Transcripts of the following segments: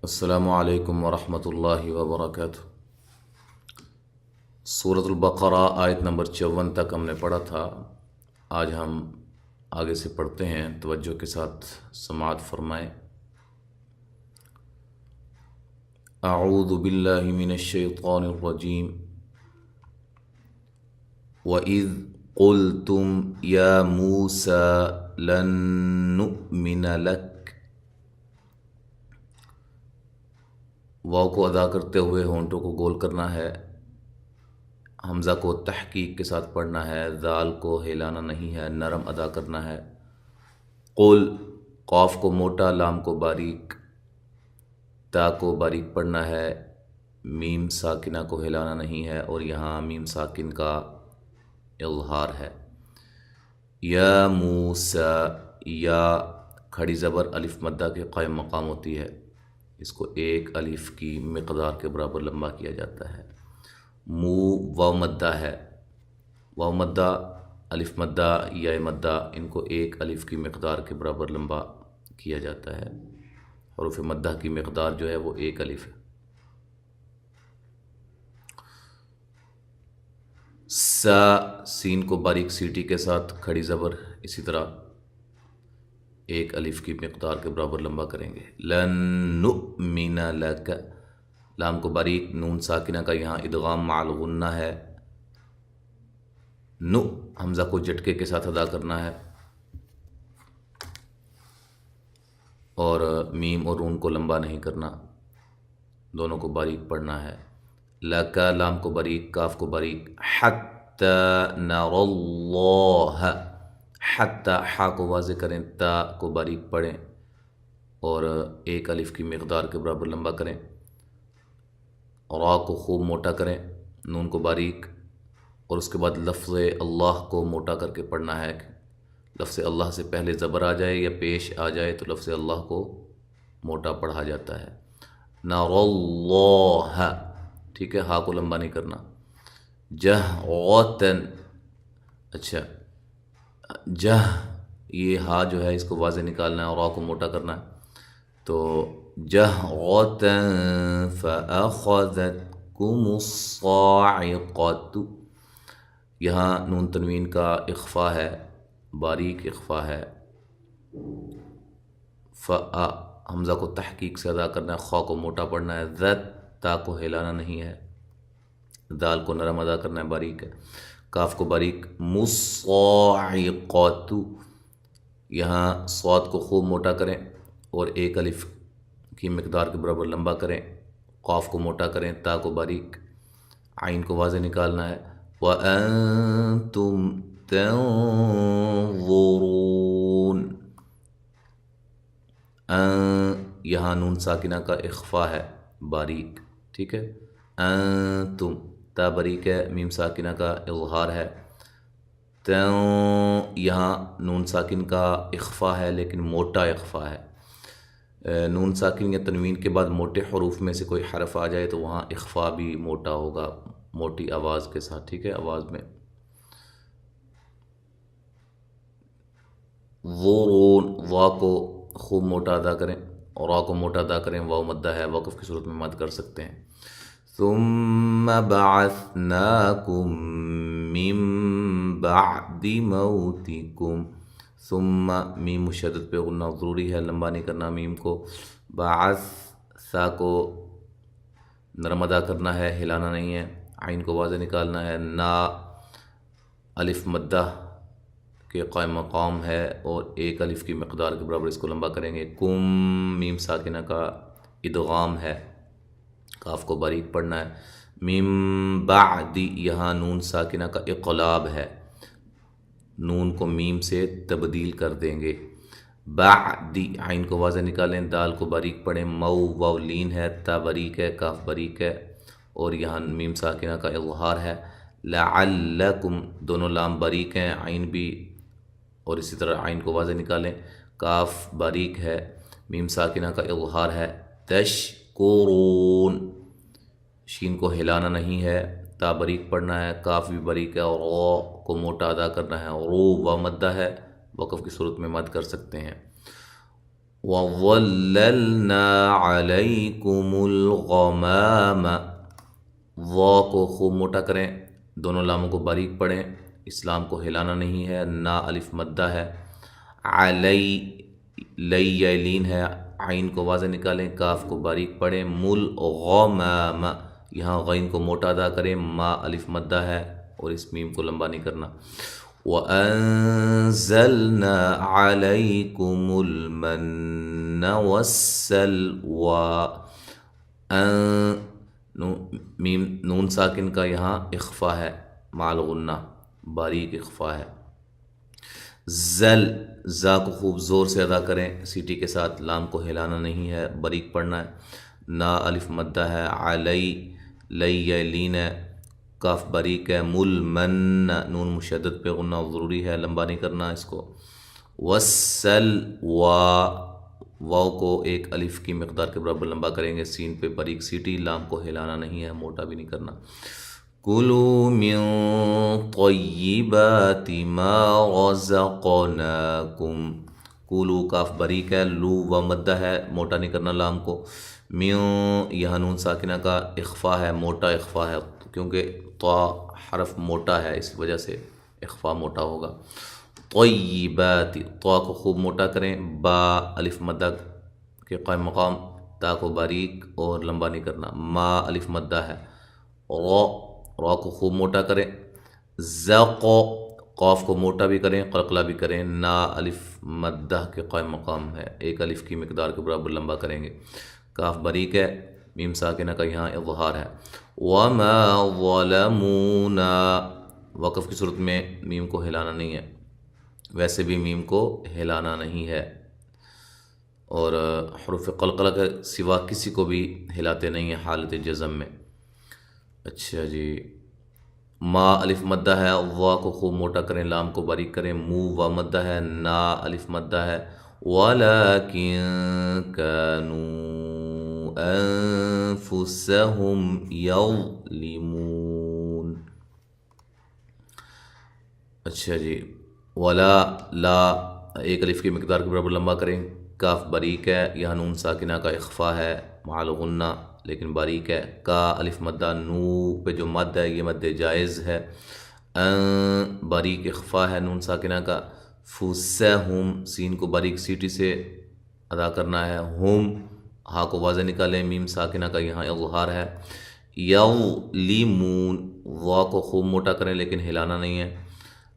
السلام علیکم ورحمۃ اللہ وبرکاتہ۔ سورۃ البقرہ آیت نمبر 54 تک ہم نے پڑھا تھا۔ آج ہم آگے سے پڑھتے ہیں، توجہ کے ساتھ سماعت فرمائیں۔ اعوذ باللہ من الشیطان الرجیم۔ وَإِذْ قُلْتُمْ يَا مُوسَى لَن نُؤْمِنَ لَكَ، واو کو ادا کرتے ہوئے ہونٹوں کو گول کرنا ہے، حمزہ کو تحقیق کے ساتھ پڑھنا ہے، ذال کو ہلانا نہیں ہے، نرم ادا کرنا ہے۔ قل، قاف کو موٹا، لام کو باریک، تا کو باریک پڑھنا ہے، میم ساکنہ کو ہلانا نہیں ہے، اور یہاں میم ساکن کا اظہار ہے۔ یا موسیٰ، یا کھڑی زبر الف مدہ کے قائم مقام ہوتی ہے، اس کو ایک الف کی مقدار کے برابر لمبا کیا جاتا ہے۔ مو واو مدہ ہے، واو مدہ، الف مدہ، یا مدہ، ان کو ایک الف کی مقدار کے برابر لمبا کیا جاتا ہے۔ حروف مدہ کی مقدار جو ہے وہ ایک الف ہے۔ سا، سین کو باریک سیٹی کے ساتھ کھڑی زبر اسی طرح ایک الف کی مقدار کے برابر لمبا کریں گے۔ لن نؤمن لک، لام کو باریک، نون ساکنہ کا یہاں ادغام مع الغنہ ہے۔ نو، حمزہ کو جھٹکے کے ساتھ ادا کرنا ہے، اور میم اور نون کو لمبا نہیں کرنا، دونوں کو باریک پڑھنا ہے۔ لک، لام کو باریک، کاف کو باریک۔ حتی نر اللہ، حتی، حا کو واضح کریں، تا کو باریک پڑھیں اور ایک الف کی مقدار کے برابر لمبا کریں۔ را کو خوب موٹا کریں، نون کو باریک، اور اس کے بعد لفظ اللہ کو موٹا کر کے پڑھنا ہے۔ لفظ اللہ سے پہلے زبر آ جائے یا پیش آ جائے تو لفظ اللہ کو موٹا پڑھا جاتا ہے۔ نر اللہ، ٹھیک ہے، ہا کو لمبا نہیں کرنا۔ جہرتن، اچھا، جہ، یہ ہا جو ہے اس کو واضح نکالنا ہے اور را کو موٹا کرنا ہے، تو جہرتن فأخذتکم الصاعقۃ، یہاں نون تنوین کا اخفا ہے، باریک اخفا ہے۔ فا، حمزہ کو تحقیق سے ادا کرنا ہے، خا کو موٹا پڑھنا ہے، ذت، تا کو ہلانا نہیں ہے، دال کو نرم ادا کرنا ہے، باریک ہے، کاف کو باریک۔ مصاعقۃ، یہاں صاد کو خوب موٹا کریں اور ایک الف کی مقدار کے برابر لمبا کریں، قاف کو موٹا کریں، تا کو باریک، عین کو واضح نکالنا ہے۔ وَأَنْتُمْ تَنْظُرُونَ، یہاں نون ساکنہ کا اخفا ہے، باریک، ٹھیک ہے۔ انتم، تا باریک ہے، میم ساکنہ کا اظہار ہے۔ یہاں نون ساکن کا اخفا ہے لیکن موٹا اخفا ہے۔ نون ساکن یا تنوین کے بعد موٹے حروف میں سے کوئی حرف آ جائے تو وہاں اخفا بھی موٹا ہوگا، موٹی آواز کے ساتھ، ٹھیک ہے، آواز میں۔ ذرون، وا کو خوب موٹا ادا کریں اور را کو موٹا ادا کریں، واو مدہ ہے، وقف کی صورت میں مد کر سکتے ہیں۔ ثم بعثناکم من بعد موتکم، ثم، میم مشدد پہ غنہ ضروری ہے، لمبا نہیں کرنا میم کو۔ بعث، سا کو نرم ادا کرنا ہے، ہلانا نہیں ہے، عین کو واضح نکالنا ہے۔ نا، الف مدہ کے قائم مقام ہے اور ایک الف کی مقدار کے برابر اس کو لمبا کریں گے۔ کم، میم ساکنہ کا ادغام ہے، کاف کو باریک پڑھنا ہے۔ میم بعد، یہاں نون ساکنہ کا اقلاب ہے، نون کو میم سے تبدیل کر دیں گے۔ بعد، عین کو واضح نکالیں، دال کو باریک پڑھیں۔ مو، واو لین ہے، تا باریک ہے، کاف باریک ہے، اور یہاں میم ساکنہ کا اظہار ہے۔ لعلکم، دونوں لام باریک ہیں، عین بھی، اور اسی طرح عین کو واضح نکالیں، کاف باریک ہے، میم ساکنہ کا اظہار ہے۔ تشکرون، شین کو ہلانا نہیں ہے، تا باریک پڑھنا ہے، کاف بھی باریک ہے، اور را کو موٹا ادا کرنا ہے۔ رو، وا مدہ ہے، وقف کی صورت میں مد کر سکتے ہیں۔ وَظَلَّلْنَا عَلَيْكُمُ الْغَمَامَ، وا کو خوب موٹا کریں، دونوں لاموں کو باریک پڑھیں، اسلام کو ہلانا نہیں ہے، نا الف مدہ ہے، علی لئی یا لین ہے، عین کو واضح نکالیں، کاف کو باریک پڑھیں، مل غمام، یہاں غین کو موٹا ادا کریں، ما الف مدہ ہے اور اس میم کو لمبا نہیں کرنا، وَأَنزَلْنَا عَلَيْكُمُ الْمَنَّ وَالسَّلْوَىٰ، میم نون ساکن کا یہاں اخفا ہے، مع الغنہ باریک اخفا ہے، زل زا کو خوب زور سے ادا کریں سیٹی کے ساتھ، لام کو ہلانا نہیں ہے، باریک پڑھنا ہے، نا الف مدہ ہے، علی لئی یا لین ہے، کاف باریک ہے، مل من نون مشدد پہ غنہ ضروری ہے، لمبا نہیں کرنا اس کو، وسل واو کو ایک الف کی مقدار کے برابر لمبا کریں گے، سین پہ باریک سیٹی، لام کو ہلانا نہیں ہے، موٹا بھی نہیں کرنا، کلوا من طیبات ما رزقناکم، کلو کاف باریک ہے، لو و مدہ ہے، موٹا نہیں کرنا لام کو، میوں یہاں نون ساکنہ کا اخفا ہے، موٹا اخفا ہے کیونکہ طا حرف موٹا ہے اس وجہ سے اخفا موٹا ہوگا، طیبات طا کو خوب موٹا کریں، با الف مدہ کے قائم مقام، تا کو باریک اور لمبا نہیں کرنا، ما الف مدہ ہے، را کو خوب موٹا کریں، ذق قاف کو موٹا بھی کریں، قلقلہ بھی کریں، نا الف مدہ کے قائم مقام ہے، ایک الف کی مقدار کے برابر لمبا کریں گے، کاف باریک ہے، میم ساکنہ کا یہاں اظہار ہے، وما ظلمونا، وقف کی صورت میں میم کو ہلانا نہیں ہے، ویسے بھی میم کو ہلانا نہیں ہے، اور حروف قلقلہ کے سوا کسی کو بھی ہلاتے نہیں ہیں حالت جزم میں۔ اچھا جی، ما الف مدہ ہے، وا کو خوب موٹا کریں، لام کو باریک کریں، مو وا مدہ ہے، نا الف مدہ ہے، وَلَكِن كَانُوا أَنفُسَهُمْ يَظْلِمُونَ۔ اچھا جی، ولا لا ایک الف کی مقدار کے برابر لمبا کریں، کاف باریک ہے، یہاں نون ساکنہ کا اخفا ہے مع الغنہ لیکن باریک ہے، کا الف مدہ، نو پہ جو مد ہے یہ مد جائز ہے، باریک اخفا ہے نون ساکنہ کا، فسہم سین کو باریک سیٹی سے ادا کرنا ہے، ہم ہا کو واضح نکالیں، میم ساکنہ کا یہاں اظہار ہے، یظلمون وا کو خوب موٹا کریں لیکن ہلانا نہیں ہے،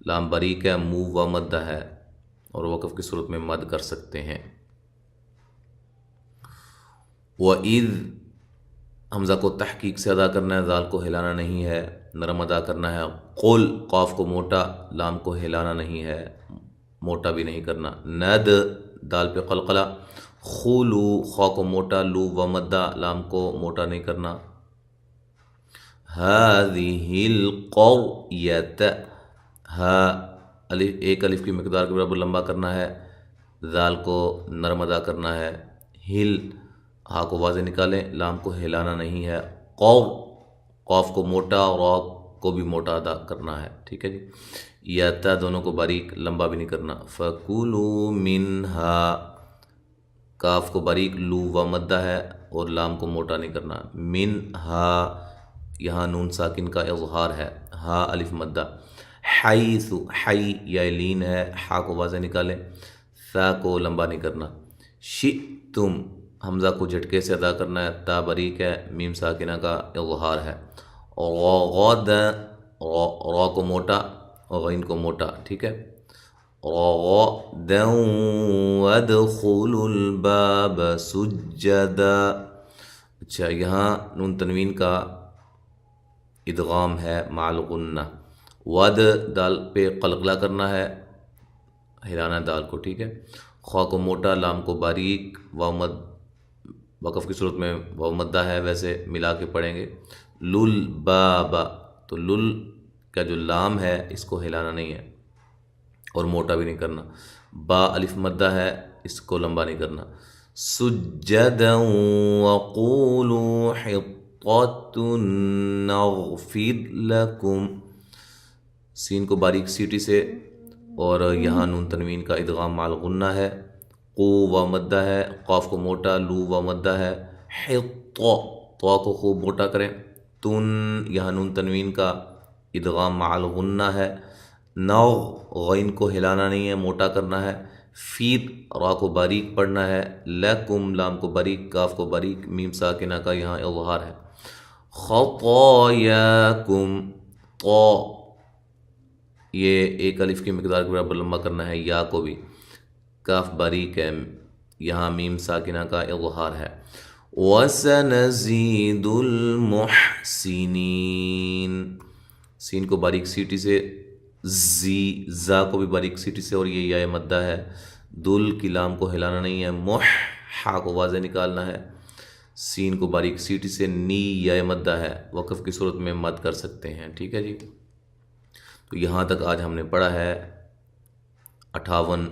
لام باریک ہے، مو و مدہ ہے اور وقف کی صورت میں مد کر سکتے ہیں، وَإِذْ حمزہ کو تحقیق سے ادا کرنا ہے، ذال کو ہلانا نہیں ہے، نرم ادا کرنا ہے، قل قاف کو موٹا، لام کو ہلانا نہیں ہے، موٹا بھی نہیں کرنا، ند دال پہ قلقلہ، خولو خا کو موٹا، لو و مدہ، لام کو موٹا نہیں کرنا، هذه القرية، ہا ایک الف کی مقدار کے برابر لمبا کرنا ہے، ذال کو نرم ادا کرنا ہے، ہل ہا کو واضح نکالیں، لام کو ہلانا نہیں ہے، قاف کو موٹا اور را کو بھی موٹا ادا کرنا ہے، ٹھیک ہے جی، یا تا دونوں کو باریک لمبا بھی نہیں کرنا، فَكُلُوا مِنْهَا کاف کو باریک، لو و مدہ ہے اور لام کو موٹا نہیں کرنا، منہا یہاں نون ساکن کا اظہار ہے، ہا الف مدہ، حیث حی یا لین ہے، ہا کو واضح نکالیں، ثا کو لمبا نہیں کرنا، شئتم حمزہ کو جھٹکے سے ادا کرنا ہے، تا باریک ہے، میم ساکنہ کا اظہار ہے، غدا را کو موٹا اور غین کو موٹا، ٹھیک ہے، غدا وادخلوا الباب سجدا، اچھا یہاں نون تنوین کا ادغام ہے مع الغنہ، ود دال پہ قلقلہ کرنا ہے، ہلانا دال کو، ٹھیک ہے، خواہ کو موٹا، لام کو باریک، واو مد وقف کی صورت میں واو مدہ ہے، ویسے ملا کے پڑھیں گے، لل بابا تو لل کا جو لام ہے اس کو ہلانا نہیں ہے اور موٹا بھی نہیں کرنا، با الف مدہ ہے، اس کو لمبا نہیں کرنا، سجدا وقولوا حطۃ نغفر لکم، سین کو باریک سیٹی سے اور یہاں نون تنوین کا ادغام مع الغنہ ہے، قو واو مدہ ہے، قاف کو موٹا، لو واو مدہ ہے، حط تو کو خوب موٹا کریں، تن یہاں نون تنوین کا ادغام مع الغنہ ہے، نو غین کو ہلانا نہیں ہے، موٹا کرنا ہے، فیر را کو باریک پڑھنا ہے، لکم لام کو باریک، کاف کو باریک، میم ساکنہ کا یہاں اظہار ہے، خطایاکم تو یہ ایک الف کی مقدار کے برابر لمبا کرنا ہے، یا کو بھی، کاف باریک ہے، یہاں میم ساکنہ کا اظہار ہے، وَسَنَزِيدُ الْمُحْسِنِينَ سین کو باریک سیٹی سے، زا کو بھی باریک سیٹی سے، اور یہ یا مدہ ہے، دل کی لام کو ہلانا نہیں ہے، ہا کو واضح نکالنا ہے، سین کو باریک سیٹی سے، نی یا مدہ ہے، وقف کی صورت میں مد کر سکتے ہیں، ٹھیک ہے جی۔ تو یہاں تک آج ہم نے پڑھا ہے 58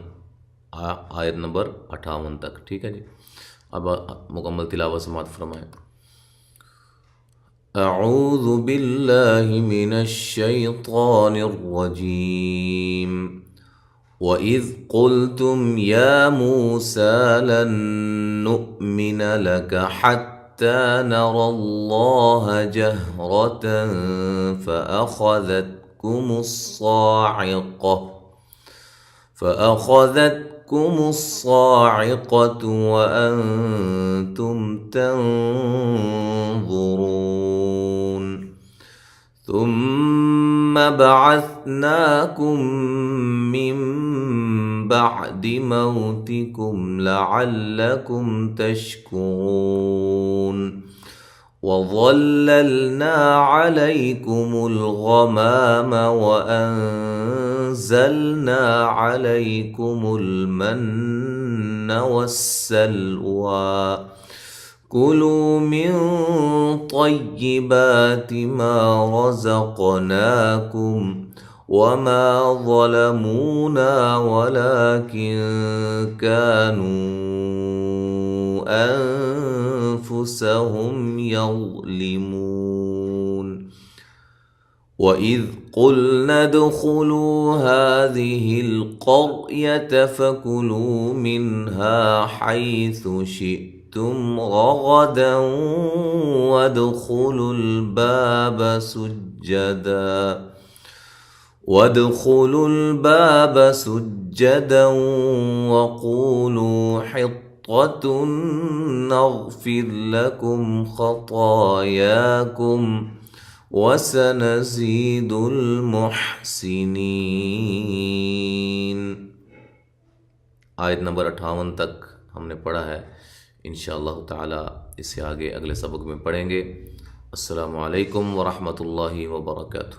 آیت نمبر 58 تک، ٹھیک ہے جی۔ اب مکمل تلاوت سماعت فرمائیں۔ اعوذ باللہ من الشیطان الرجیم وَإِذْ قُلْتُمْ يَا مُوسَى لَن نُّؤْمِنَ لَكَ حَتَّى نَرَى اللَّهَ جَهْرَةً فَأَخَذَتْكُمُ الصَّاعِقَةُ وَأَنْتُمْ تَنظُرُونَ ثُمَّ بَعَثْنَاكُمْ مِنْ بَعْدِ مَوْتِكُمْ لَعَلَّكُمْ تَشْكُرُونَ وَظَلَّلْنَا عَلَيْكُمُ الْغَمَامَ وَأَنزَلْنَا عَلَيْكُمُ الْمَنَّ وَالسَّلْوَىٰ كُلُوا مِن طَيِّبَاتِ مَا رَزَقْنَاكُمْ وَمَا ظَلَمُونَا وَلَكِن كَانُوا أَنفُسَهُمْ يَظْلِمُونَ وَإِذْ قُلْنَا ادْخُلُوا هَٰذِهِ الْقَرْيَةَ فَكُلُوا مِنْهَا حَيْثُ شِئْتُمْ رَغَدًا وَادْخُلُوا الْبَابَ سُجَّدًا وَقُولُوا حِطَّةٌ نَغْفِرْ لَكُمْ خَطَايَاكُمْ وَسَنَزِيدُ الْمُحْسِنِينَ آیت نمبر 58 تک ہم نے پڑھا ہے، انشاءاللہ تعالی اس سے آگے اگلے سبق میں پڑھیں گے۔ السلام علیکم ورحمۃ اللہ وبرکاتہ۔